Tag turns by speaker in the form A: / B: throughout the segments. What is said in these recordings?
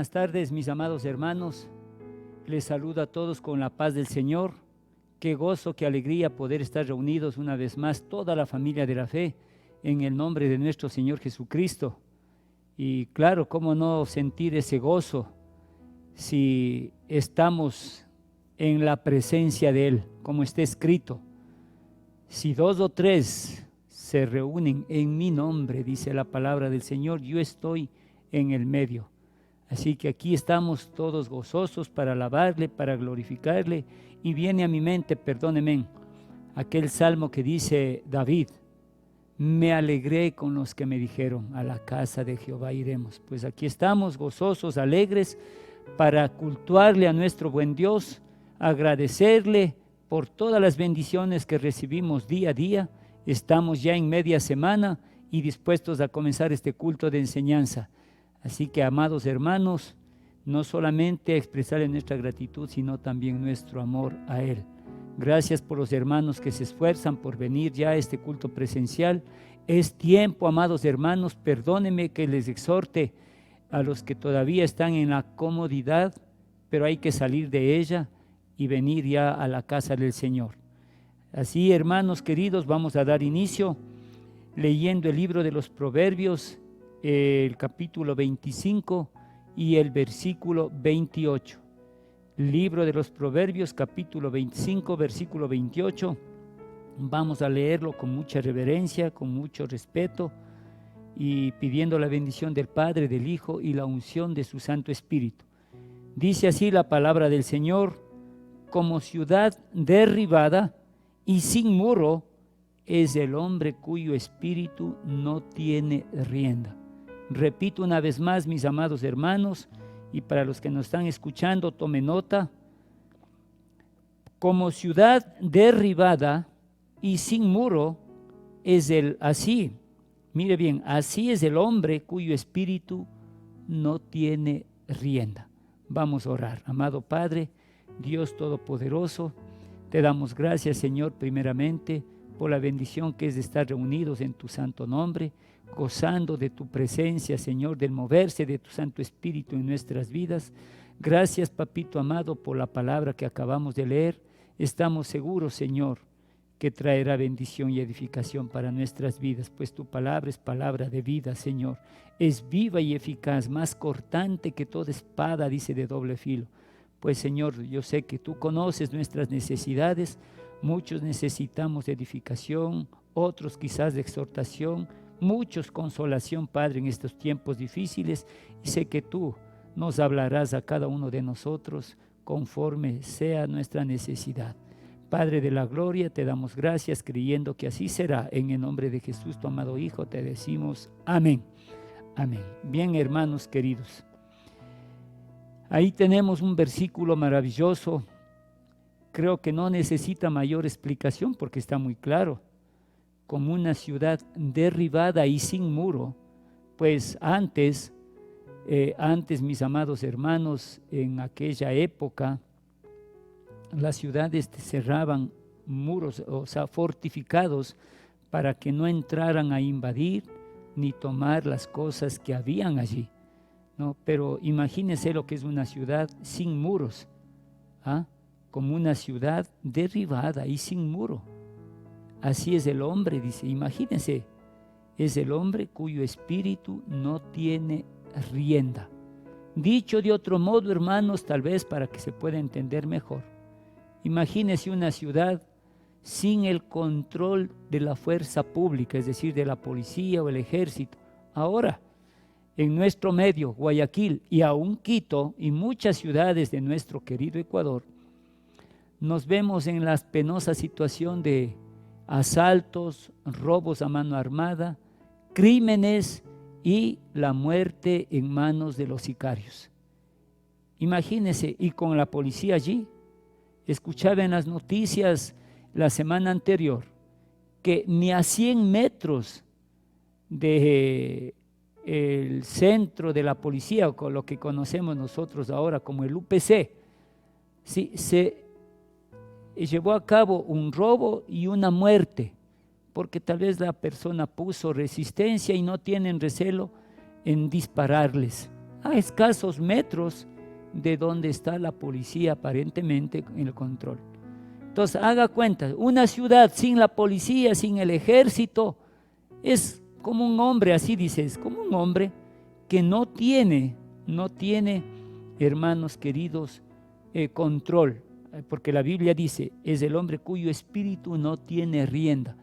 A: buenas tardes, mis amados hermanos. Les saludo a todos con la paz del Señor. Qué gozo, qué alegría poder estar reunidos una vez más, toda la familia de la fe, en el nombre de nuestro Señor Jesucristo. Y claro, cómo no sentir ese gozo si estamos en la presencia de Él, como está escrito. Si 2 o 3 se reúnen en mi nombre, dice la palabra del Señor, yo estoy en el medio. Así que aquí estamos todos gozosos para alabarle, para glorificarle. Y viene a mi mente, perdónenme, aquel salmo que dice David: me alegré con los que me dijeron, a la casa de Jehová iremos. Pues aquí estamos gozosos, alegres, para cultuarle a nuestro buen Dios, agradecerle por todas las bendiciones que recibimos día a día. Estamos ya en media semana y dispuestos a comenzar este culto de enseñanza. Así que, amados hermanos, no solamente expresarle nuestra gratitud, sino también nuestro amor a Él. Gracias por los hermanos que se esfuerzan por venir ya a este culto presencial. Es tiempo, amados hermanos, perdónenme que les exhorte a los que todavía están en la comodidad, pero hay que salir de ella y venir ya a la casa del Señor. Así, hermanos queridos, vamos a dar inicio leyendo el libro de los Proverbios, el capítulo 25 y el versículo 28. Libro de los Proverbios, capítulo 25, versículo 28. Vamos a leerlo con mucha reverencia, con mucho respeto y pidiendo la bendición del Padre, del Hijo y la unción de su Santo Espíritu. Dice así la palabra del Señor: como ciudad derribada y sin muro es el hombre cuyo espíritu no tiene rienda. Repito una vez más, mis amados hermanos, y para los que nos están escuchando, tome nota. Como ciudad derribada y sin muro es mire bien, así es el hombre cuyo espíritu no tiene rienda. Vamos a orar. Amado Padre, Dios Todopoderoso, te damos gracias, Señor, primeramente por la bendición que es de estar reunidos en tu santo nombre, gozando de tu presencia, Señor, del moverse de tu Santo Espíritu en nuestras vidas. Gracias, Papito amado, por la palabra que acabamos de leer. Estamos seguros, Señor, que traerá bendición y edificación para nuestras vidas, pues tu palabra es palabra de vida, Señor. Es viva y eficaz, más cortante que toda espada, dice, de doble filo. Pues, Señor, yo sé que tú conoces nuestras necesidades. Muchos necesitamos de edificación, otros quizás de exhortación, muchos consolación, Padre, en estos tiempos difíciles, y sé que tú nos hablarás a cada uno de nosotros conforme sea nuestra necesidad. Padre de la gloria, te damos gracias creyendo que así será. En el nombre de Jesús, tu amado Hijo, te decimos amén. Amén. Bien, hermanos queridos, ahí tenemos un versículo maravilloso. Creo que no necesita mayor explicación porque está muy claro. Como una ciudad derribada y sin muro, pues antes, mis amados hermanos, en aquella época, las ciudades cerraban muros, o sea, fortificados, para que no entraran a invadir ni tomar las cosas que habían allí, ¿no? Pero imagínense lo que es una ciudad sin muros, como una ciudad derribada y sin muro. Así es el hombre, dice, imagínense, es el hombre cuyo espíritu no tiene rienda. Dicho de otro modo, hermanos, tal vez para que se pueda entender mejor, imagínense una ciudad sin el control de la fuerza pública, es decir, de la policía o el ejército. Ahora, en nuestro medio, Guayaquil y aún Quito y muchas ciudades de nuestro querido Ecuador, nos vemos en la penosa situación de asaltos, robos a mano armada, crímenes y la muerte en manos de los sicarios. Imagínense, y con la policía allí. Escuchaba en las noticias la semana anterior que ni a 100 metros del centro de la policía, o con lo que conocemos nosotros ahora como el UPC, sí, se llevó a cabo un robo y una muerte, porque tal vez la persona puso resistencia y no tienen recelo en dispararles. a escasos metros de donde está la policía aparentemente en el control. Entonces haga cuenta, una ciudad sin la policía, sin el ejército, es como un hombre, así dice, es como un hombre que no tiene, hermanos queridos, control, porque la Biblia dice, es el hombre cuyo espíritu no tiene rienda,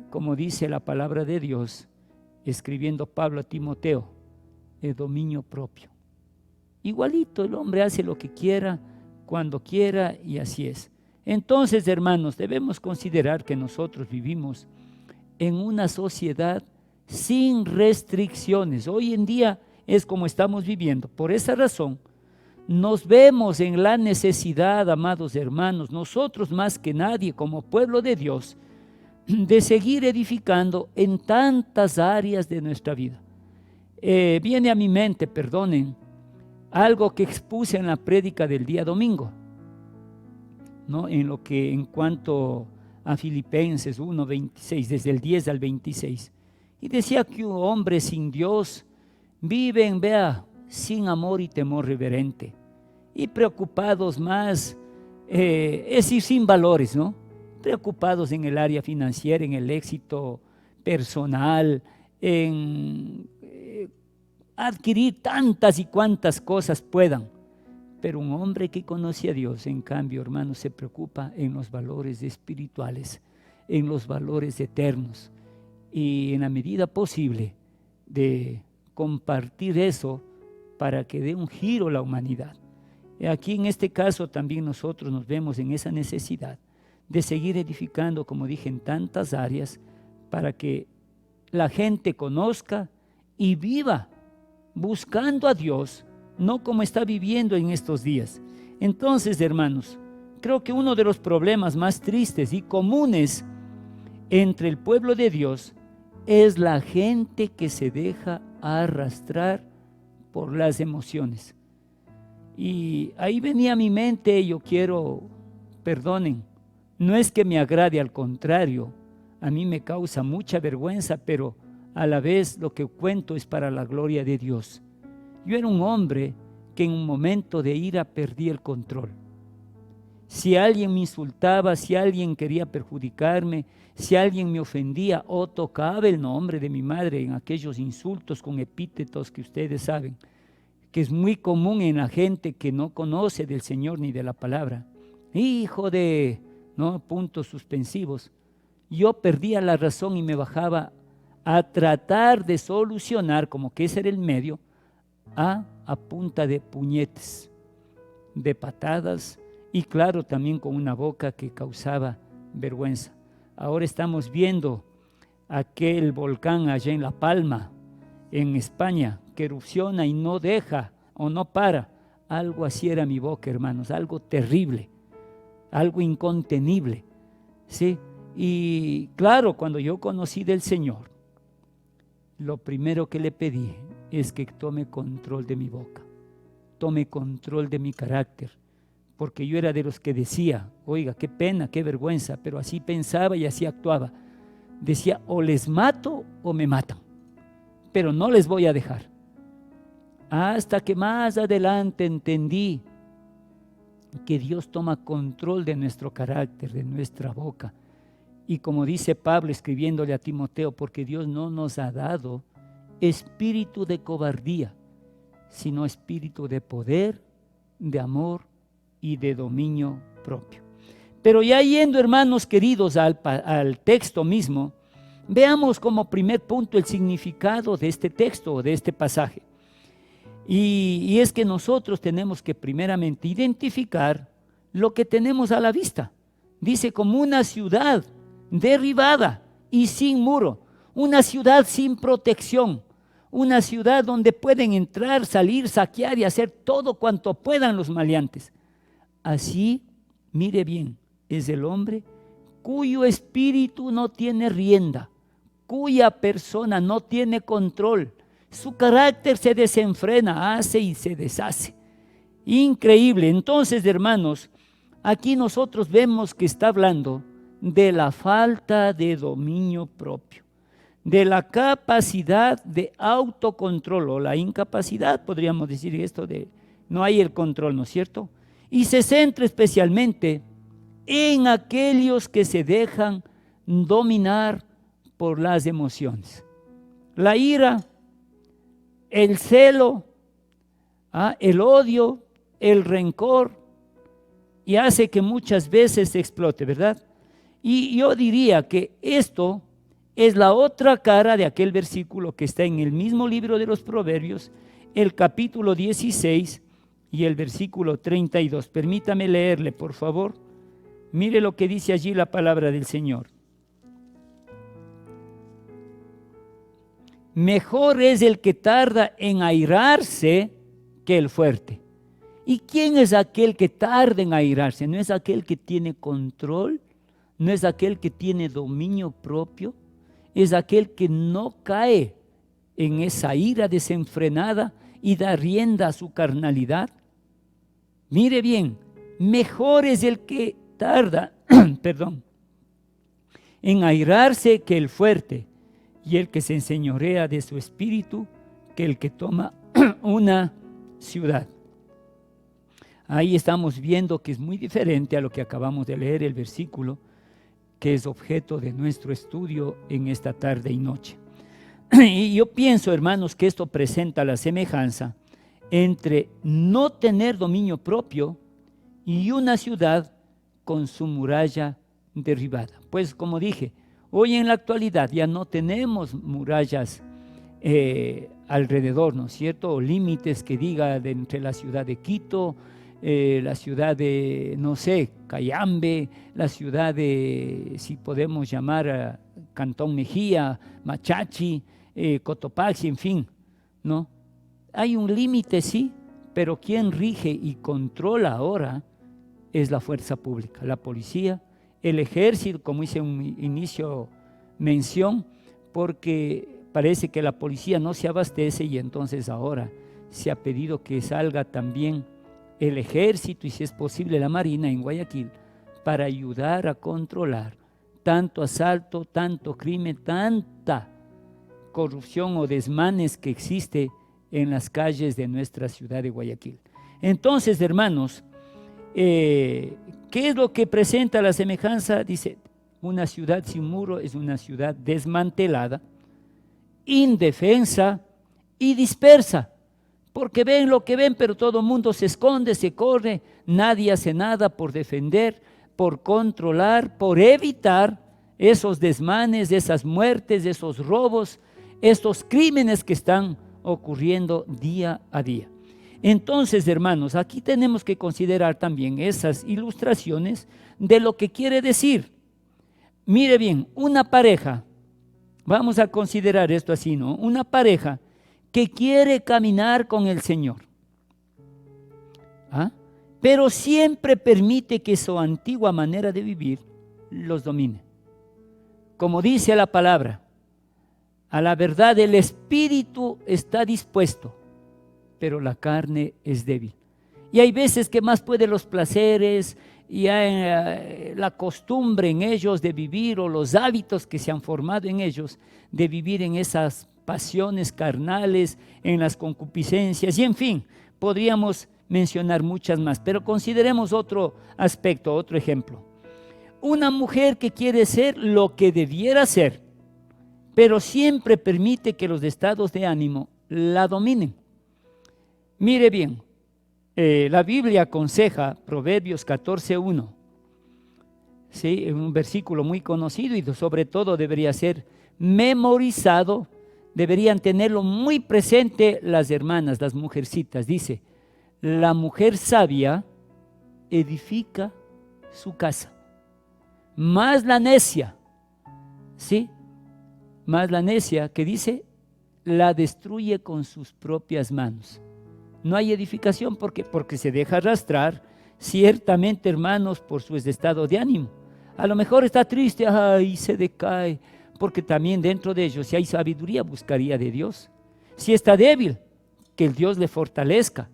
A: como dice la palabra de Dios, escribiendo Pablo a Timoteo, el dominio propio. Igualito el hombre hace lo que quiera, cuando quiera, y así es. Entonces, hermanos, debemos considerar que nosotros vivimos en una sociedad sin restricciones. Hoy en día es como estamos viviendo. Por esa razón, nos vemos en la necesidad, amados hermanos, nosotros más que nadie como pueblo de Dios, de seguir edificando en tantas áreas de nuestra vida. Viene a mi mente, perdonen, algo que expuse en la prédica del día domingo, ¿no? En cuanto a Filipenses 1:26, desde el 10 al 26. Y decía que un hombre sin Dios viven, sin amor y temor reverente, y preocupados más, es decir, sin valores, ¿no? Preocupados en el área financiera, en el éxito personal, en adquirir tantas y cuantas cosas puedan. Pero un hombre que conoce a Dios, en cambio, hermanos, se preocupa en los valores espirituales, en los valores eternos, y en la medida posible de compartir eso para que dé un giro a la humanidad. Aquí en este caso también nosotros nos vemos en esa necesidad de seguir edificando, como dije, en tantas áreas, para que la gente conozca y viva buscando a Dios, no como está viviendo en estos días. Entonces, hermanos, creo que uno de los problemas más tristes y comunes entre el pueblo de Dios es la gente que se deja arrastrar por las emociones. Y ahí venía a mi mente, yo quiero, perdonen, no es que me agrade, al contrario, a mí me causa mucha vergüenza, pero a la vez lo que cuento es para la gloria de Dios. Yo era un hombre que en un momento de ira perdí el control. Si alguien me insultaba, si alguien quería perjudicarme, si alguien me ofendía o tocaba el nombre de mi madre en aquellos insultos con epítetos que ustedes saben, que es muy común en la gente que no conoce del Señor ni de la palabra. Hijo de, ¿no? Puntos suspensivos. Yo perdía la razón y me bajaba a tratar de solucionar, como que ese era el medio, a punta de puñetes, de patadas, y claro, también con una boca que causaba vergüenza. Ahora estamos viendo aquel volcán allá en La Palma, en España, que erupciona y no deja o no para. Algo así era mi boca, hermanos, algo terrible, algo incontenible, ¿sí? Y claro, cuando yo conocí del Señor, lo primero que le pedí es que tome control de mi boca, tome control de mi carácter, porque yo era de los que decía, oiga, qué pena, qué vergüenza, pero así pensaba y así actuaba. Decía, o les mato o me matan, pero no les voy a dejar. Hasta que más adelante entendí que Dios toma control de nuestro carácter, de nuestra boca. Y como dice Pablo escribiéndole a Timoteo, porque Dios no nos ha dado espíritu de cobardía, sino espíritu de poder, de amor y de dominio propio. Pero ya yendo, hermanos queridos, al texto mismo, veamos como primer punto el significado de este texto o de este pasaje. Y es que nosotros tenemos que primeramente identificar lo que tenemos a la vista. Dice, como una ciudad derribada y sin muro, una ciudad sin protección, una ciudad donde pueden entrar, salir, saquear y hacer todo cuanto puedan los maleantes. Así, mire bien, es el hombre cuyo espíritu no tiene rienda, cuya persona no tiene control. Su carácter se desenfrena, hace y se deshace. Increíble. Entonces, hermanos, aquí nosotros vemos que está hablando de la falta de dominio propio, de la capacidad de autocontrol o la incapacidad, podríamos decir esto de no hay el control, ¿no es cierto? Y se centra especialmente en aquellos que se dejan dominar por las emociones. La ira, el celo, el odio, el rencor, y hace que muchas veces se explote, ¿verdad? Y yo diría que esto es la otra cara de aquel versículo que está en el mismo libro de los Proverbios, el capítulo 16 y el versículo 32. Permítame leerle, por favor. Mire lo que dice allí la palabra del Señor. Mejor es el que tarda en airarse que el fuerte. ¿Y quién es aquel que tarda en airarse? ¿No es aquel que tiene control? ¿No es aquel que tiene dominio propio? Es aquel que no cae en esa ira desenfrenada y da rienda a su carnalidad. Mire bien, mejor es el que tarda, en airarse que el fuerte, y el que se enseñorea de su espíritu que el que toma una ciudad. Ahí estamos viendo que es muy diferente a lo que acabamos de leer, el versículo que es objeto de nuestro estudio en esta tarde y noche. Y yo pienso, hermanos, que esto presenta la semejanza entre no tener dominio propio y una ciudad con su muralla derribada. Pues como dije, hoy en la actualidad ya no tenemos murallas alrededor, ¿no es cierto? O límites que diga de entre la ciudad de Quito, la ciudad de, no sé, Cayambe, la ciudad de, si podemos llamar a Cantón Mejía, Machachi, Cotopaxi, en fin, ¿no? Hay un límite, sí, pero quien rige y controla ahora es la fuerza pública, la policía, el ejército, como hice un inicio mención, porque parece que la policía no se abastece y entonces ahora se ha pedido que salga también el ejército y si es posible la marina en Guayaquil para ayudar a controlar tanto asalto, tanto crimen, tanta corrupción o desmanes que existe en las calles de nuestra ciudad de Guayaquil. Entonces, hermanos, ¿qué es lo que presenta la semejanza? Dice, una ciudad sin muro es una ciudad desmantelada, indefensa y dispersa, porque ven lo que ven, pero todo el mundo se esconde, se corre, nadie hace nada por defender, por controlar, por evitar esos desmanes, esas muertes, esos robos, estos crímenes que están ocurriendo día a día. Entonces, hermanos, aquí tenemos que considerar también esas ilustraciones de lo que quiere decir. Mire bien, una pareja, vamos a considerar esto así, ¿no? Una pareja que quiere caminar con el Señor, pero siempre permite que su antigua manera de vivir los domine. Como dice la palabra, a la verdad el espíritu está dispuesto, pero la carne es débil. Y hay veces que más puede los placeres y hay la costumbre en ellos de vivir o los hábitos que se han formado en ellos de vivir en esas pasiones carnales, en las concupiscencias y en fin, podríamos mencionar muchas más, pero consideremos otro aspecto, otro ejemplo. Una mujer que quiere ser lo que debiera ser, pero siempre permite que los estados de ánimo la dominen. Mire bien, la Biblia aconseja, Proverbios 14:1, ¿sí? Un versículo muy conocido y sobre todo debería ser memorizado, deberían tenerlo muy presente las hermanas, las mujercitas. Dice, la mujer sabia edifica su casa, más la necia, ¿sí? Más la necia, que dice, la destruye con sus propias manos. No hay edificación porque se deja arrastrar, ciertamente, hermanos, por su estado de ánimo. A lo mejor está triste, ay, se decae, porque también dentro de ellos, si hay sabiduría, buscaría de Dios. Si está débil, que el Dios le fortalezca.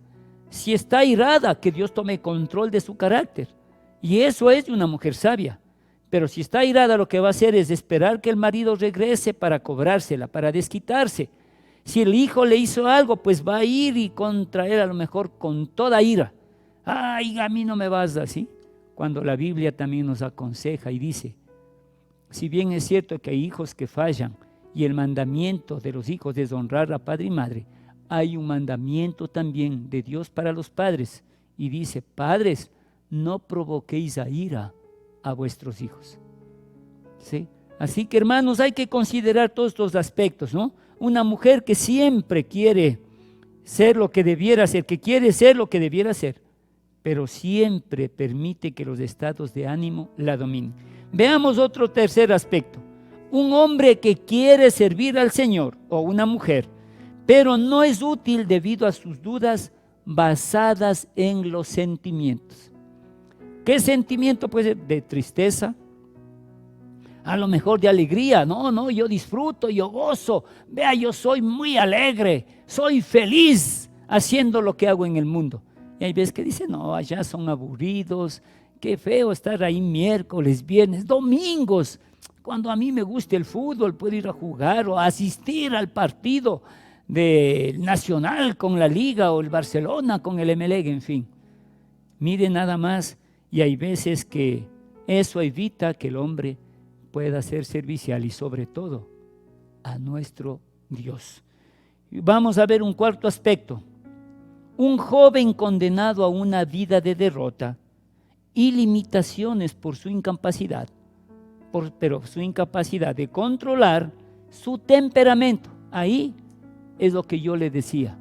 A: Si está irada, que Dios tome control de su carácter. Y eso es de una mujer sabia. Pero si está airada, lo que va a hacer es esperar que el marido regrese para cobrársela, para desquitarse. Si el hijo le hizo algo, pues va a ir y contra él a lo mejor con toda ira. Ay, a mí no me vas así. Cuando la Biblia también nos aconseja y dice, si bien es cierto que hay hijos que fallan y el mandamiento de los hijos es honrar a padre y madre, hay un mandamiento también de Dios para los padres y dice, padres, no provoquéis a ira a vuestros hijos. ¿Sí? Así que, hermanos, hay que considerar todos estos aspectos, ¿no? Una mujer que siempre quiere ser lo que debiera ser, que quiere ser lo que debiera ser, pero siempre permite que los estados de ánimo la dominen. Veamos otro tercer aspecto. Un hombre que quiere servir al Señor, o una mujer, pero no es útil debido a sus dudas basadas en los sentimientos. ¿Qué sentimiento puede ser? De tristeza, a lo mejor de alegría. No, yo disfruto, yo gozo. Vea, yo soy muy alegre, soy feliz haciendo lo que hago en el mundo. Y hay veces que dicen, no, allá son aburridos, qué feo estar ahí miércoles, viernes, domingos. Cuando a mí me guste el fútbol, puedo ir a jugar o a asistir al partido del Nacional con la Liga o el Barcelona con el Emelec, en fin. Mire nada más, y hay veces que eso evita que el hombre pueda ser servicial y sobre todo a nuestro Dios. Vamos a ver un cuarto aspecto. Un joven condenado a una vida de derrota y limitaciones por su incapacidad, pero su incapacidad de controlar su temperamento. Ahí es lo que yo le decía.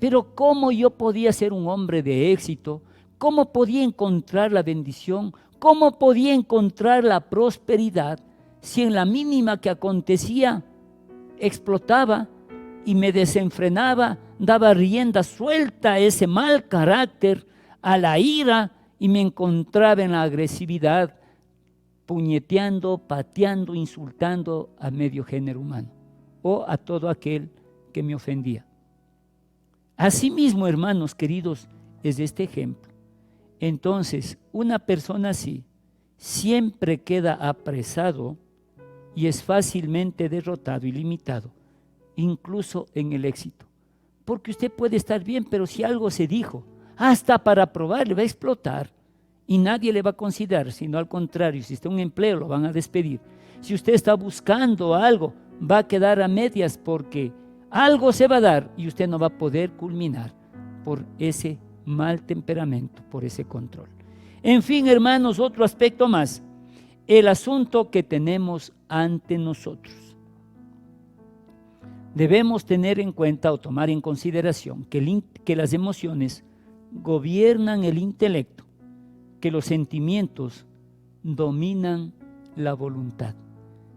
A: Pero ¿cómo yo podía ser un hombre de éxito? ¿Cómo podía encontrar la bendición? ¿Cómo podía encontrar la prosperidad si en la mínima que acontecía explotaba y me desenfrenaba, daba rienda suelta a ese mal carácter, a la ira, y me encontraba en la agresividad, puñeteando, pateando, insultando a medio género humano o a todo aquel que me ofendía? Asimismo, hermanos queridos, es este ejemplo. Entonces, una persona así siempre queda apresado y es fácilmente derrotado y limitado, incluso en el éxito. Porque usted puede estar bien, pero si algo se dijo, hasta para probar, le va a explotar y nadie le va a considerar, sino al contrario, si está en un empleo, lo van a despedir. Si usted está buscando algo, va a quedar a medias porque algo se va a dar y usted no va a poder culminar por ese mal temperamento, por ese control. En fin, hermanos, otro aspecto más, el asunto que tenemos ante nosotros. Debemos tener en cuenta o tomar en consideración que las emociones gobiernan el intelecto, que los sentimientos dominan la voluntad.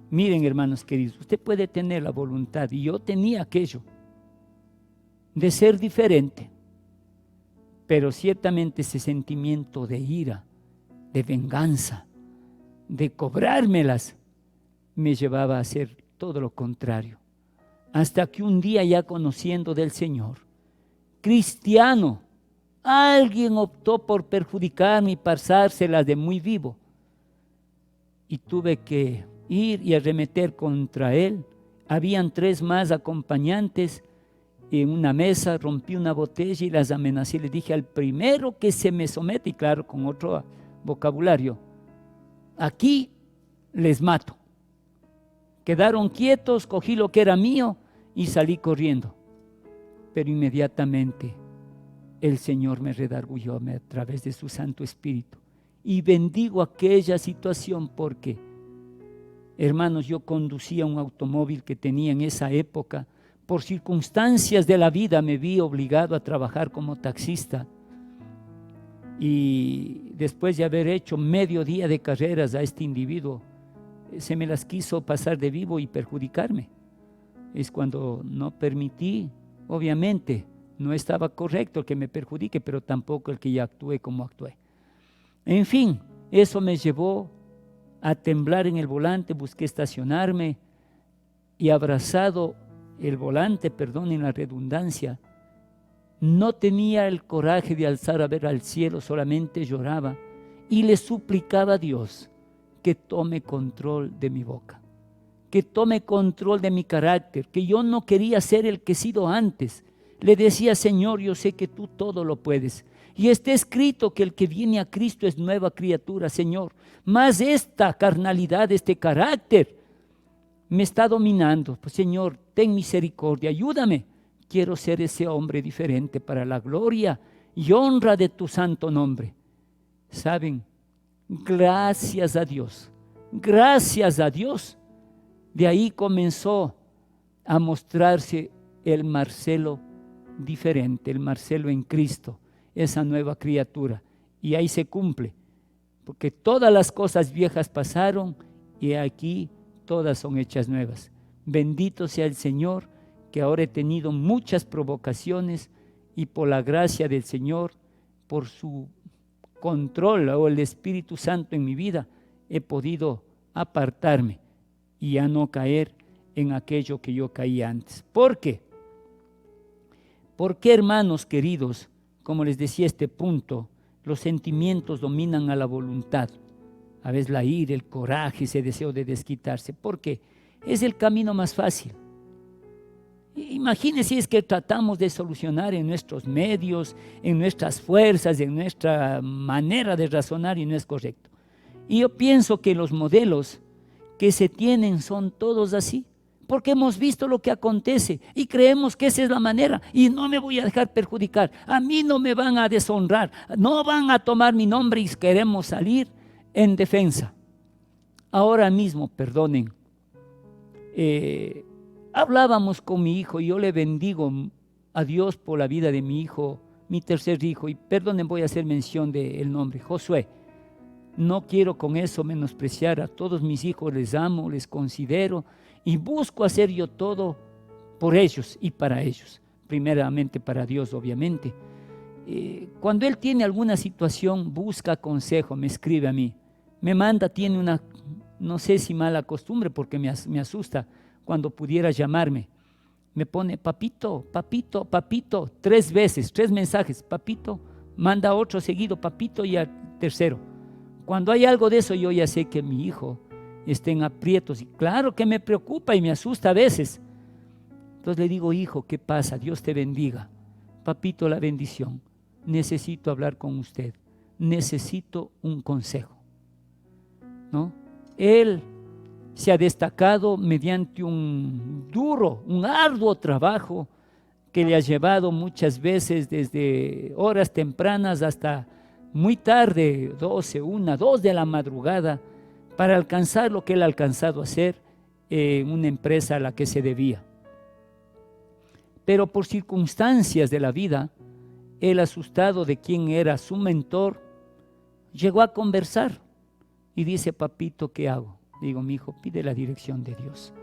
A: Miren, hermanos queridos, usted puede tener la voluntad, y yo tenía aquello, de ser diferente, pero ciertamente ese sentimiento de ira, de venganza, de cobrármelas, me llevaba a hacer todo lo contrario. Hasta que un día, ya conociendo del Señor, cristiano, alguien optó por perjudicarme y pasárselas de muy vivo. Y tuve que ir y arremeter contra él. Habían 3 más acompañantes en una mesa, rompí una botella y las amenacé. Le dije al primero que se me somete, y claro, con otro vocabulario, aquí les mato. Quedaron quietos, cogí lo que era mío y salí corriendo. Pero inmediatamente el Señor me redarguyó a través de su Santo Espíritu. Y bendigo aquella situación porque, hermanos, yo conducía un automóvil que tenía en esa época. Por circunstancias de la vida me vi obligado a trabajar como taxista. Y después de haber hecho medio día de carreras a este individuo, se me las quiso pasar de vivo y perjudicarme. Es cuando no permití, obviamente, no estaba correcto el que me perjudique, pero tampoco el que ya actué como actué. En fin, eso me llevó a temblar en el volante, busqué estacionarme y abrazado el volante, perdonen la redundancia, no tenía el coraje de alzar a ver al cielo, solamente lloraba y le suplicaba a Dios que tome control de mi boca, que tome control de mi carácter, que yo no quería ser el que he sido antes. Le decía, Señor, yo sé que tú todo lo puedes. Y está escrito que el que viene a Cristo es nueva criatura, Señor. Mas esta carnalidad, este carácter, me está dominando. Pues, Señor, ten misericordia, ayúdame. Quiero ser ese hombre diferente para la gloria y honra de tu santo nombre. ¿Saben? Gracias a Dios. Gracias a Dios. De ahí comenzó a mostrarse el Marcelo diferente, el Marcelo en Cristo, esa nueva criatura. Y ahí se cumple, porque todas las cosas viejas pasaron y aquí todas son hechas nuevas. Bendito sea el Señor, que ahora he tenido muchas provocaciones y por la gracia del Señor, por su control o el Espíritu Santo en mi vida, he podido apartarme y ya no caer en aquello que yo caía antes. ¿Por qué? Porque, hermanos queridos, como les decía este punto, los sentimientos dominan a la voluntad. A veces la ira, el coraje, ese deseo de desquitarse. ¿Por qué? Es el camino más fácil. Imagínense si es que tratamos de solucionar en nuestros medios, en nuestras fuerzas, en nuestra manera de razonar y no es correcto. Y yo pienso que los modelos que se tienen son todos así, porque hemos visto lo que acontece y creemos que esa es la manera y no me voy a dejar perjudicar, a mí no me van a deshonrar, no van a tomar mi nombre y queremos salir en defensa. Ahora mismo, perdonen, hablábamos con mi hijo y yo le bendigo a Dios por la vida de mi hijo, mi tercer hijo, y perdonen, voy a hacer mención del nombre, Josué. No quiero con eso menospreciar a todos mis hijos, les amo, les considero y busco hacer yo todo por ellos y para ellos, primeramente para Dios, obviamente. Cuando él tiene alguna situación, busca consejo, me escribe a mí, me manda, tiene una, no sé si mala costumbre porque me asusta cuando pudiera llamarme, me pone papito, papito, papito, 3 veces, 3 mensajes, papito, manda otro seguido, papito y al tercero. Cuando hay algo de eso, yo ya sé que mi hijo está en aprietos y claro que me preocupa y me asusta a veces. Entonces le digo, hijo, ¿qué pasa? Dios te bendiga. Papito, la bendición. Necesito hablar con usted. Necesito un consejo. ¿No? Él se ha destacado mediante un duro, un arduo trabajo que le ha llevado muchas veces desde horas tempranas hasta muy tarde, 12, 1, 2 de la madrugada, para alcanzar lo que él ha alcanzado a hacer en una empresa a la que se debía. Pero por circunstancias de la vida, él, asustado de quién era su mentor, llegó a conversar y dice, papito, ¿qué hago? Digo, mi hijo, pide la dirección de Dios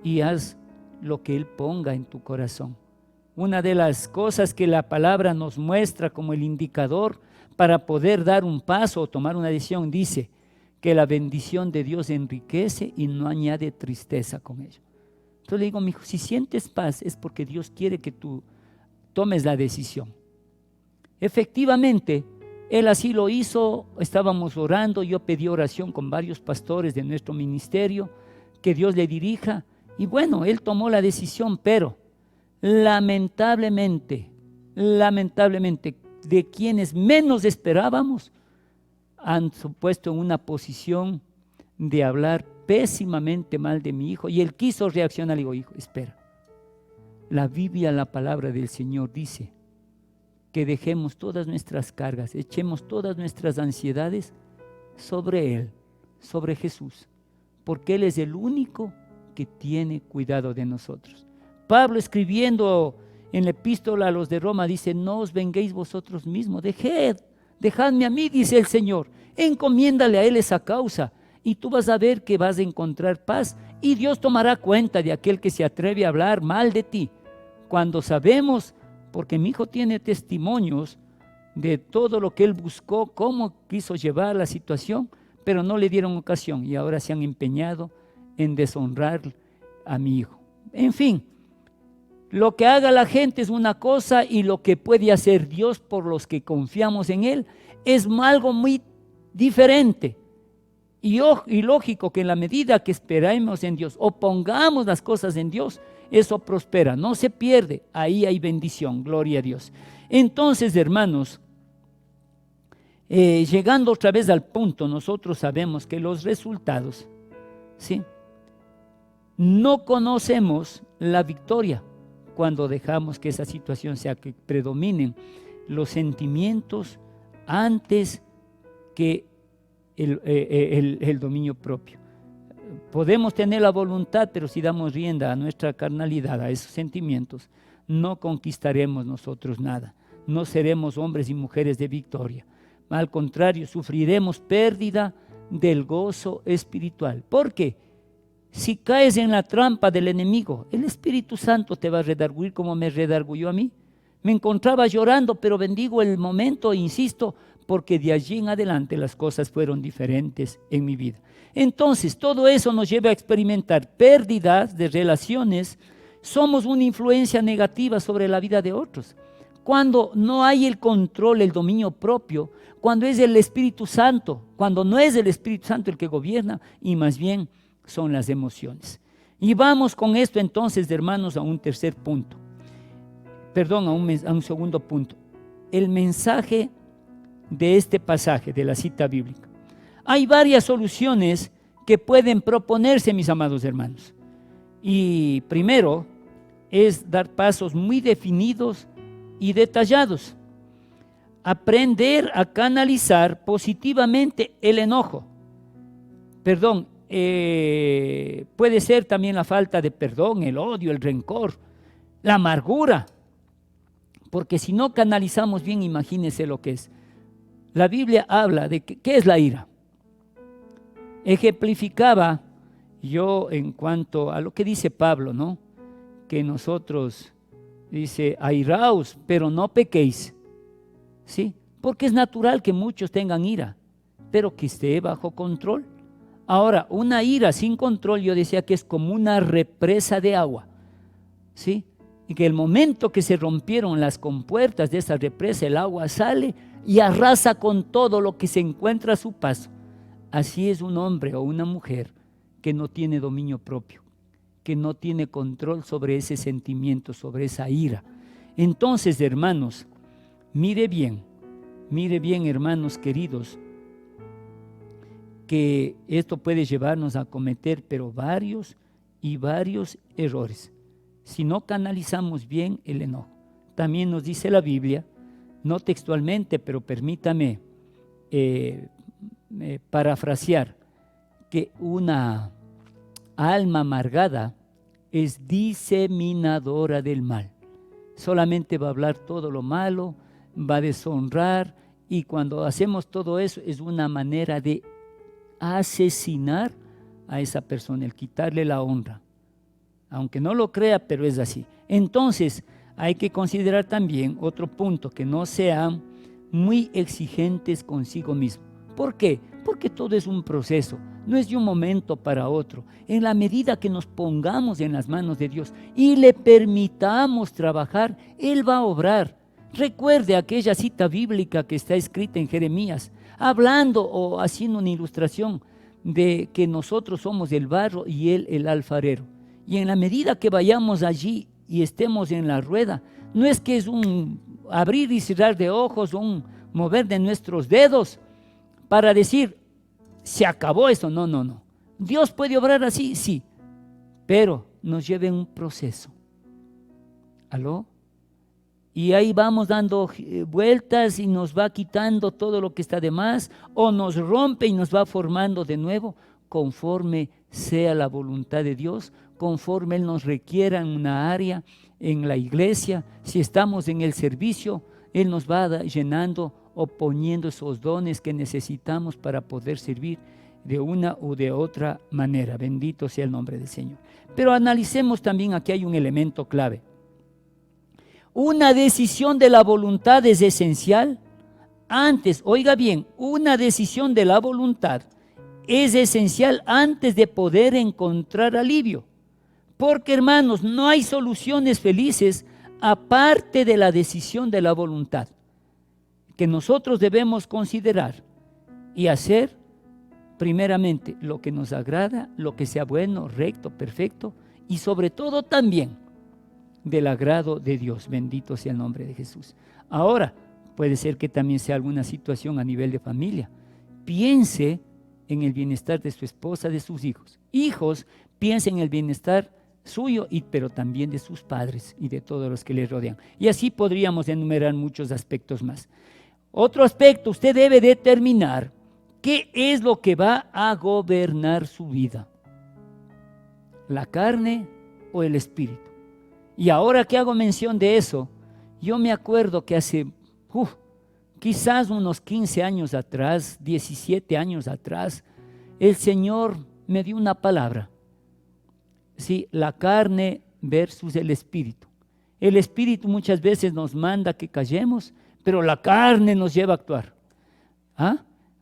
A: y haz lo que Él ponga en tu corazón. Una de las cosas que la palabra nos muestra como el indicador para poder dar un paso o tomar una decisión, dice que la bendición de Dios enriquece y no añade tristeza con ello. Entonces le digo, mi hijo, si sientes paz es porque Dios quiere que tú tomes la decisión. Efectivamente, él así lo hizo, estábamos orando, yo pedí oración con varios pastores de nuestro ministerio, que Dios le dirija, y bueno, él tomó la decisión, pero lamentablemente, de quienes menos esperábamos, han puesto en una posición de hablar pésimamente mal de mi hijo, y él quiso reaccionar, le digo, hijo, espera, la Biblia, la palabra del Señor dice que dejemos todas nuestras cargas, echemos todas nuestras ansiedades sobre Él, sobre Jesús, porque Él es el único que tiene cuidado de nosotros. Pablo, escribiendo en la epístola a los de Roma, dice, no os venguéis vosotros mismos, dejadme a mí, dice el Señor, encomiéndale a Él esa causa y tú vas a ver que vas a encontrar paz y Dios tomará cuenta de aquel que se atreve a hablar mal de ti. Cuando sabemos, porque mi hijo tiene testimonios de todo lo que él buscó, cómo quiso llevar la situación, pero no le dieron ocasión y ahora se han empeñado en deshonrar a mi hijo. En fin, lo que haga la gente es una cosa y lo que puede hacer Dios por los que confiamos en Él es algo muy diferente. Y lógico que en la medida que esperemos en Dios o pongamos las cosas en Dios, eso prospera, no se pierde, ahí hay bendición, gloria a Dios. Entonces, hermanos, llegando otra vez al punto, nosotros sabemos que los resultados, ¿sí? No conocemos la victoria cuando dejamos que esa situación sea que predominen los sentimientos antes que el dominio propio. Podemos tener la voluntad, pero si damos rienda a nuestra carnalidad, a esos sentimientos, no conquistaremos nosotros nada, no seremos hombres y mujeres de victoria. Al contrario, sufriremos pérdida del gozo espiritual. ¿Por qué? Si caes en la trampa del enemigo, el Espíritu Santo te va a redarguir como me redarguyó a mí. Me encontraba llorando, pero bendigo el momento, insisto, porque de allí en adelante las cosas fueron diferentes en mi vida. Entonces, todo eso nos lleva a experimentar pérdidas de relaciones. Somos una influencia negativa sobre la vida de otros. Cuando no hay el control, el dominio propio, cuando es el Espíritu Santo, cuando no es el Espíritu Santo el que gobierna, y más bien son las emociones. Y vamos con esto entonces, hermanos, a un tercer punto. Perdón, a un segundo punto. El mensaje de este pasaje, de la cita bíblica. Hay varias soluciones que pueden proponerse, mis amados hermanos. Y primero es dar pasos muy definidos y detallados. Aprender a canalizar positivamente el enojo. Perdón, puede ser también la falta de perdón, el odio, el rencor, la amargura. Porque si no canalizamos bien, imagínense lo que es. La Biblia habla de qué es la ira. Ejemplificaba yo en cuanto a lo que dice Pablo, ¿no? Que nosotros, dice, airaos, pero no pequéis. ¿Sí? Porque es natural que muchos tengan ira, pero que esté bajo control. Ahora, una ira sin control, yo decía que es como una represa de agua. ¿Sí? Y que el momento que se rompieron las compuertas de esa represa, el agua sale y arrasa con todo lo que se encuentra a su paso. Así es un hombre o una mujer que no tiene dominio propio, que no tiene control sobre ese sentimiento, sobre esa ira. Entonces, hermanos, mire bien, hermanos queridos, que esto puede llevarnos a cometer, pero varios errores, si no canalizamos bien el enojo. También nos dice la Biblia, no textualmente, pero permítame parafrasear, que una alma amargada es diseminadora del mal. Solamente va a hablar todo lo malo, va a deshonrar, y cuando hacemos todo eso es una manera de asesinar a esa persona, el quitarle la honra. Aunque no lo crea, pero es así. Entonces, hay que considerar también otro punto, que no sean muy exigentes consigo mismo. ¿Por qué? Porque todo es un proceso, no es de un momento para otro. En la medida que nos pongamos en las manos de Dios y le permitamos trabajar, Él va a obrar. Recuerde aquella cita bíblica que está escrita en Jeremías, hablando o haciendo una ilustración de que nosotros somos el barro y Él el alfarero. Y en la medida que vayamos allí y estemos en la rueda, no es que es un abrir y cerrar de ojos, un mover de nuestros dedos para decir, se acabó eso. No. Dios puede obrar así, sí, pero nos lleva en un proceso. ¿Aló? Y ahí vamos dando vueltas y nos va quitando todo lo que está de más, o nos rompe y nos va formando de nuevo, conforme sea la voluntad de Dios, conforme Él nos requiera en una área, en la iglesia. Si estamos en el servicio, Él nos va llenando o poniendo esos dones que necesitamos para poder servir de una u de otra manera. Bendito sea el nombre del Señor. Pero analicemos también, aquí hay un elemento clave. Una decisión de la voluntad es esencial. Antes, oiga bien, una decisión de la voluntad es esencial antes de poder encontrar alivio. Porque, hermanos, no hay soluciones felices aparte de la decisión de la voluntad, que nosotros debemos considerar y hacer primeramente lo que nos agrada, lo que sea bueno, recto, perfecto, y sobre todo también del agrado de Dios. Bendito sea el nombre de Jesús. Ahora, puede ser que también sea alguna situación a nivel de familia. Piense en el bienestar de su esposa, de sus hijos. Hijos, piense en el bienestar suyo, pero también de sus padres y de todos los que le rodean. Y así podríamos enumerar muchos aspectos más. Otro aspecto, usted debe determinar qué es lo que va a gobernar su vida. ¿La carne o el espíritu? Y ahora que hago mención de eso, yo me acuerdo que hace quizás unos 15 años atrás, 17 años atrás, el Señor me dio una palabra. Sí, la carne versus el espíritu. El espíritu muchas veces nos manda que callemos, pero la carne nos lleva a actuar.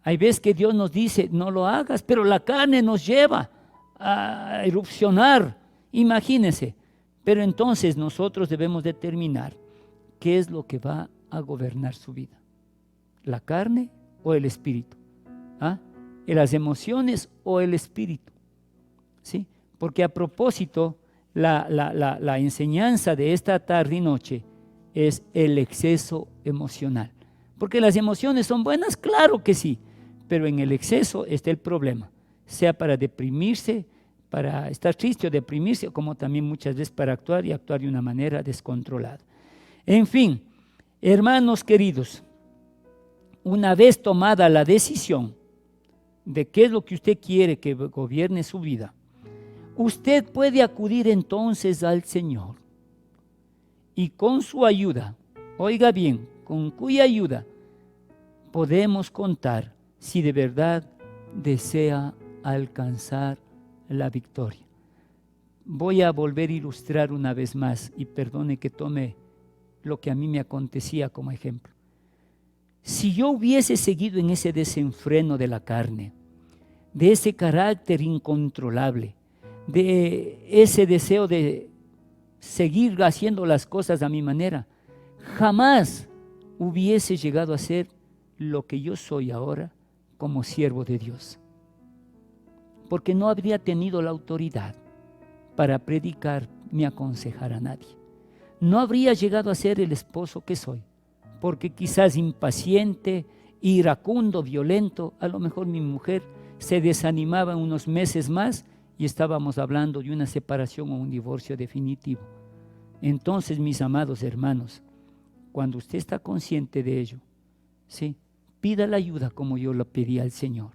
A: Hay veces que Dios nos dice, no lo hagas, pero la carne nos lleva a erupcionar. Imagínense. Pero entonces nosotros debemos determinar qué es lo que va a gobernar su vida. ¿La carne o el espíritu? ¿Las emociones o el espíritu? ¿Sí? Porque a propósito, la enseñanza de esta tarde y noche es el exceso emocional. Porque las emociones son buenas, claro que sí, pero en el exceso está el problema, sea para deprimirse, para estar triste o deprimirse, como también muchas veces para actuar y actuar de una manera descontrolada. En fin, hermanos queridos, una vez tomada la decisión de qué es lo que usted quiere que gobierne su vida, usted puede acudir entonces al Señor y con su ayuda, oiga bien, con cuya ayuda podemos contar si de verdad desea alcanzar la victoria. Voy a volver a ilustrar una vez más y perdone que tome lo que a mí me acontecía como ejemplo. Si yo hubiese seguido en ese desenfreno de la carne, de ese carácter incontrolable, de ese deseo de seguir haciendo las cosas a mi manera, jamás hubiese llegado a ser lo que yo soy ahora como siervo de Dios. Porque no habría tenido la autoridad para predicar ni aconsejar a nadie. No habría llegado a ser el esposo que soy, porque quizás impaciente, iracundo, violento, a lo mejor mi mujer se desanimaba unos meses más y estábamos hablando de una separación o un divorcio definitivo. Entonces, mis amados hermanos, cuando usted está consciente de ello, ¿sí?, pida la ayuda como yo lo pedí al Señor.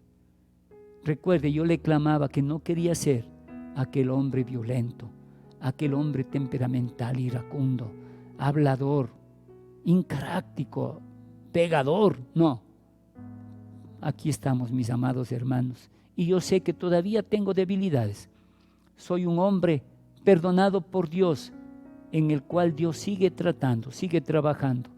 A: Recuerde, yo le clamaba que no quería ser aquel hombre violento, aquel hombre temperamental, iracundo, hablador, incaráctico, pegador. No. Aquí estamos, mis amados hermanos. Y yo sé que todavía tengo debilidades. Soy un hombre perdonado por Dios, en el cual Dios sigue tratando, sigue trabajando.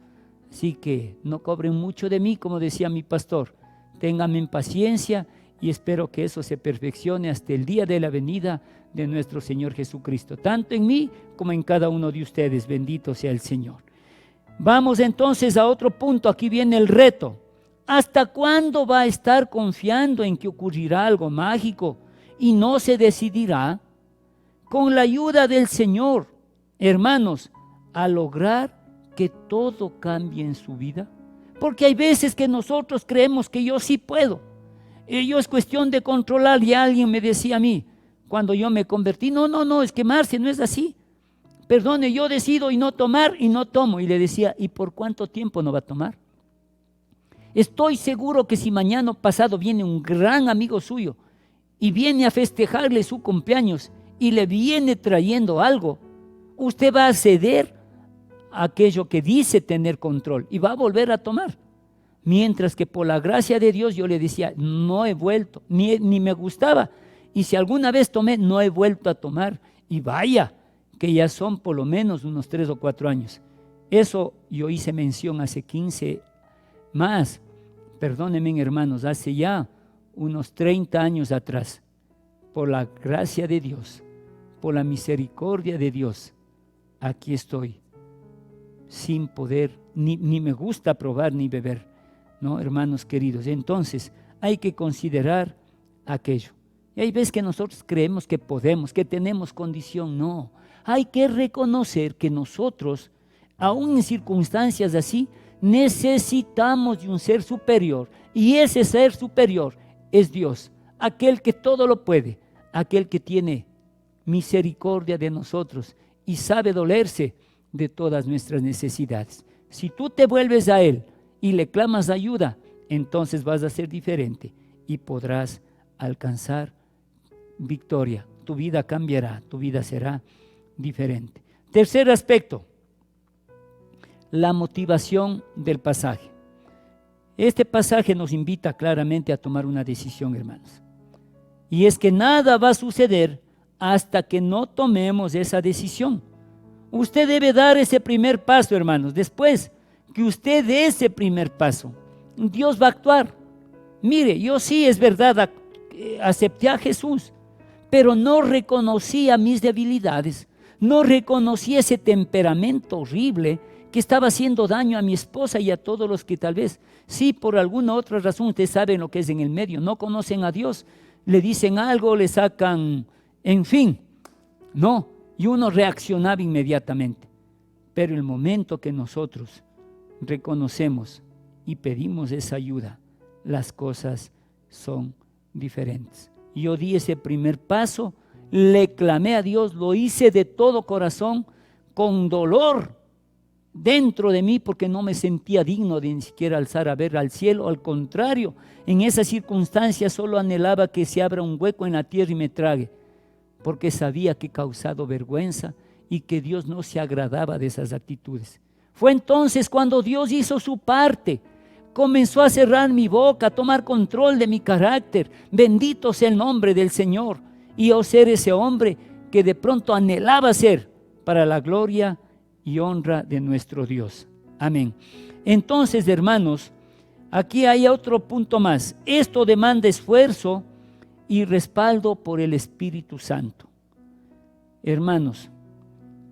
A: Así que no cobren mucho de mí, como decía mi pastor. Ténganme paciencia y espero que eso se perfeccione hasta el día de la venida de nuestro Señor Jesucristo, tanto en mí como en cada uno de ustedes. Bendito sea el Señor. Vamos entonces a otro punto. Aquí viene el reto. ¿Hasta cuándo va a estar confiando en que ocurrirá algo mágico y no se decidirá? Con la ayuda del Señor, hermanos, a lograr que todo cambie en su vida. Porque hay veces que nosotros creemos que yo sí puedo. Yo es cuestión de controlar. Y alguien me decía a mí, cuando yo me convertí, no, es que Marce, no es así. Perdone, yo decido y no tomar y no tomo. Y le decía, ¿y por cuánto tiempo no va a tomar? Estoy seguro que si mañana pasado viene un gran amigo suyo y viene a festejarle su cumpleaños y le viene trayendo algo, usted va a ceder a aquello que dice tener control y va a volver a tomar. Mientras que por la gracia de Dios yo le decía, no he vuelto, ni me gustaba. Y si alguna vez tomé, no he vuelto a tomar. Y vaya, que ya son por lo menos unos 3 o 4 años. Eso yo hice mención hace 15 más. Perdónenme, hermanos, hace ya unos 30 años atrás. Por la gracia de Dios, por la misericordia de Dios, aquí estoy. Sin poder, ni me gusta probar ni beber. No, hermanos queridos, entonces hay que considerar aquello. Y hay veces que nosotros creemos que podemos, que tenemos condición. No, hay que reconocer que nosotros, aún en circunstancias así, necesitamos de un ser superior. Y ese ser superior es Dios, aquel que todo lo puede, aquel que tiene misericordia de nosotros y sabe dolerse de todas nuestras necesidades. Si tú te vuelves a Él y le clamas ayuda, entonces vas a ser diferente y podrás alcanzar victoria. Tu vida cambiará, tu vida será diferente. Tercer aspecto, la motivación del pasaje. Este pasaje nos invita claramente a tomar una decisión, hermanos. Y es que nada va a suceder hasta que no tomemos esa decisión. Usted debe dar ese primer paso, hermanos. Después que usted dé ese primer paso, Dios va a actuar. Mire, yo sí, es verdad, acepté a Jesús, pero no reconocía mis debilidades, no reconocí ese temperamento horrible que estaba haciendo daño a mi esposa y a todos los que tal vez, sí, por alguna otra razón, ustedes saben lo que es en el medio, no conocen a Dios, le dicen algo, le sacan, en fin, no, y uno reaccionaba inmediatamente. Pero el momento que nosotros reconocemos y pedimos esa ayuda, las cosas son diferentes. Yo di ese primer paso, le clamé a Dios, lo hice de todo corazón, con dolor dentro de mí, porque no me sentía digno de ni siquiera alzar a ver al cielo. Al contrario, en esa circunstancia solo anhelaba que se abra un hueco en la tierra y me trague, porque sabía que he causado vergüenza y que Dios no se agradaba de esas actitudes. Fue entonces cuando Dios hizo su parte, comenzó a cerrar mi boca, a tomar control de mi carácter. Bendito sea el nombre del Señor. Y yo ser ese hombre que de pronto anhelaba ser para la gloria y honra de nuestro Dios. Amén. Entonces, hermanos, aquí hay otro punto más. Esto demanda esfuerzo y respaldo por el Espíritu Santo. Hermanos,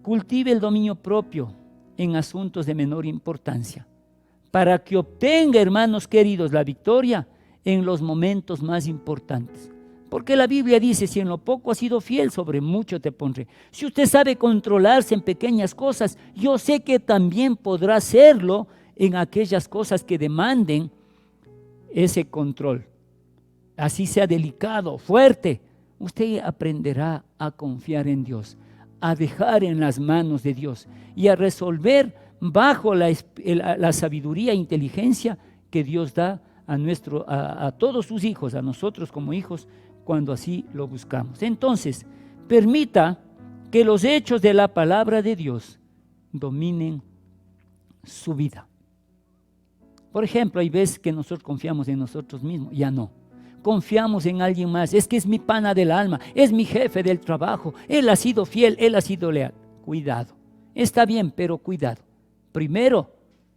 A: cultive el dominio propio en asuntos de menor importancia, para que obtenga, hermanos queridos, la victoria en los momentos más importantes. Porque la Biblia dice, si en lo poco has sido fiel, sobre mucho te pondré. Si usted sabe controlarse en pequeñas cosas, yo sé que también podrá hacerlo en aquellas cosas que demanden ese control. Así sea delicado, fuerte, usted aprenderá a confiar en Dios, a dejar en las manos de Dios y a resolver bajo la sabiduría e inteligencia que Dios da a todos sus hijos, a nosotros como hijos, cuando así lo buscamos. Entonces, permita que los hechos de la palabra de Dios dominen su vida. Por ejemplo, hay veces que nosotros confiamos en nosotros mismos, ya no. Confiamos en alguien más, es que es mi pana del alma, es mi jefe del trabajo, él ha sido fiel, él ha sido leal. Cuidado, está bien, pero cuidado. Primero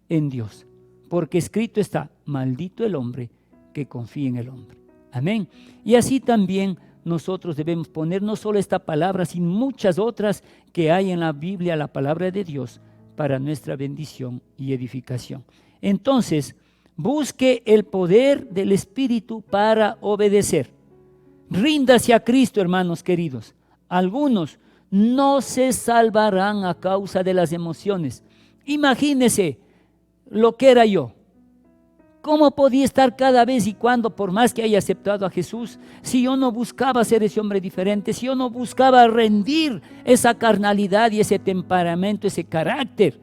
A: en Dios, porque escrito está, maldito el hombre que confía en el hombre. Amén. Y así también nosotros debemos poner no solo esta palabra, sino muchas otras que hay en la Biblia, la palabra de Dios, para nuestra bendición y edificación. Entonces, busque el poder del Espíritu para obedecer. Ríndase a Cristo, hermanos queridos. Algunos no se salvarán a causa de las emociones. Imagínese lo que era yo. ¿Cómo podía estar cada vez y cuando, por más que haya aceptado a Jesús, si yo no buscaba ser ese hombre diferente, si yo no buscaba rendir esa carnalidad y ese temperamento, ese carácter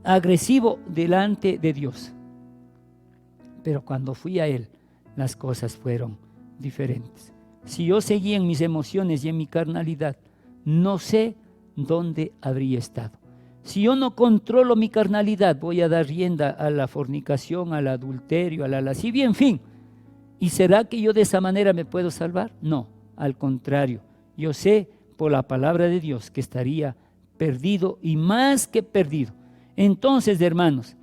A: agresivo delante de Dios? Pero cuando fui a Él, las cosas fueron diferentes. Si yo seguía en mis emociones y en mi carnalidad, no sé dónde habría estado. Si yo no controlo mi carnalidad, voy a dar rienda a la fornicación, al adulterio, a la lascivia, en fin. ¿Y será que yo de esa manera me puedo salvar? No, al contrario. Yo sé por la palabra de Dios que estaría perdido y más que perdido. Entonces, hermanos,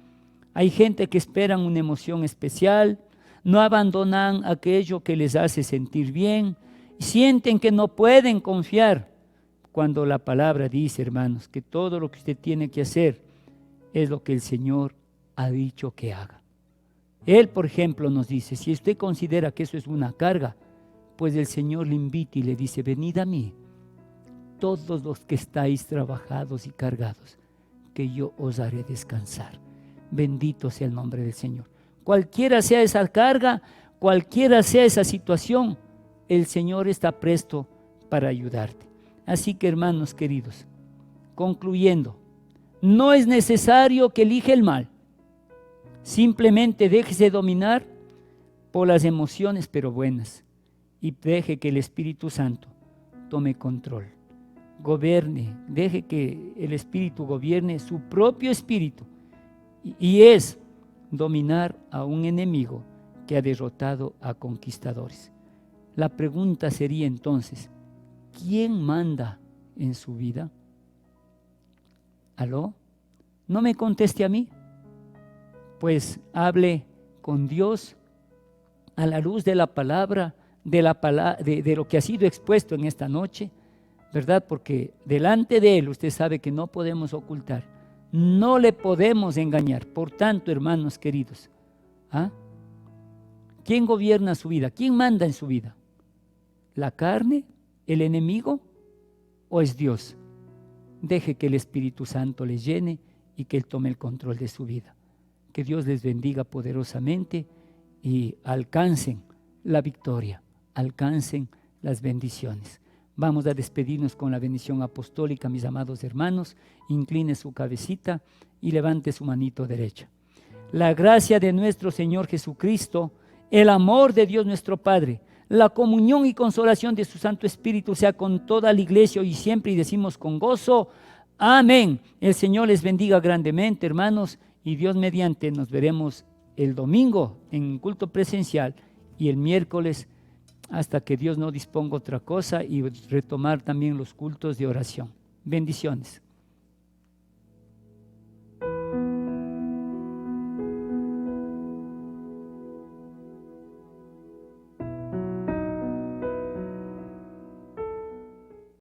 A: hay gente que esperan una emoción especial, no abandonan aquello que les hace sentir bien, sienten que no pueden confiar. Cuando la palabra dice, hermanos, que todo lo que usted tiene que hacer es lo que el Señor ha dicho que haga. Él, por ejemplo, nos dice, si usted considera que eso es una carga, pues el Señor le invita y le dice, venid a mí, todos los que estáis trabajados y cargados, que yo os haré descansar. Bendito sea el nombre del Señor. Cualquiera sea esa carga, cualquiera sea esa situación, el Señor está presto para ayudarte. Así que, hermanos queridos, concluyendo, no es necesario que elija el mal. Simplemente déjese dominar por las emociones, pero buenas, y deje que el Espíritu Santo tome control. Gobierne, deje que el Espíritu gobierne su propio espíritu. Y es dominar a un enemigo que ha derrotado a conquistadores. La pregunta sería entonces, ¿quién manda en su vida? ¿Aló? No me conteste a mí. Pues hable con Dios a la luz de la palabra, de lo que ha sido expuesto en esta noche, ¿verdad? Porque delante de Él usted sabe que no podemos ocultar, no le podemos engañar. Por tanto, hermanos queridos, ¿quién gobierna su vida? ¿Quién manda en su vida? ¿La carne? ¿El enemigo? ¿O es Dios? Deje que el Espíritu Santo le llene y que Él tome el control de su vida. Que Dios les bendiga poderosamente y alcancen la victoria, alcancen las bendiciones. Vamos a despedirnos con la bendición apostólica, mis amados hermanos. Incline su cabecita y levante su manito derecha. La gracia de nuestro Señor Jesucristo, el amor de Dios nuestro Padre, la comunión y consolación de su Santo Espíritu sea con toda la iglesia hoy y siempre, y decimos con gozo, amén. El Señor les bendiga grandemente, hermanos, y Dios mediante nos veremos el domingo en culto presencial y el miércoles hasta que Dios no disponga otra cosa, y retomar también los cultos de oración. Bendiciones.